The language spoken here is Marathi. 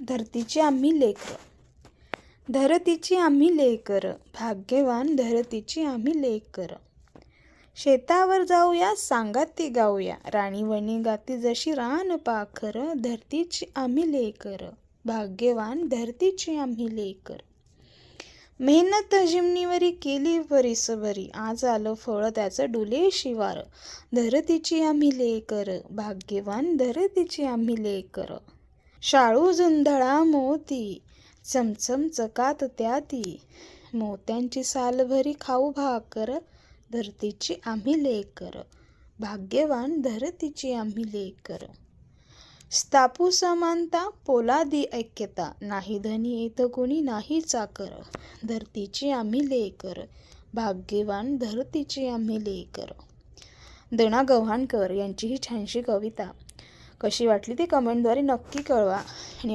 धरतीची आम्ही लेकर. धरतीची आम्ही लेकर, भाग्यवान धरतीची आम्ही लेकर. शेतावर जाऊया, सांगाती गाऊया, राणीवणी गाती जशी रान पाखर. धरतीची आम्ही लेकर, भाग्यवान धरतीची आम्ही लेकर. मेहनत जिमनीवरी केली वरीसभरी, आज आलं फळ त्याचं डुले शिवार. धरतीची आम्ही लेकर, भाग्यवान धरतीची आम्ही लेकर. शाळू जुंधळा मोती, चमचम चकात त्याती, मोत्यांची सालभरी खाऊ भाकर. धरतीची आम्ही लेकर, भाग्यवान धरतीची आम्ही लेकर. स्थापू समानता, पोलादी ऐक्यता, नाही धनी येत कोणी नाही चाकर. धरतीची आम्ही लेकर, भाग्यवान धरतीची आम्ही लेकर. दना गव्हाणकर यांची ही छानशी कविता कशी वाटली ती कमेंटद्वारे नक्की कळवा. आणि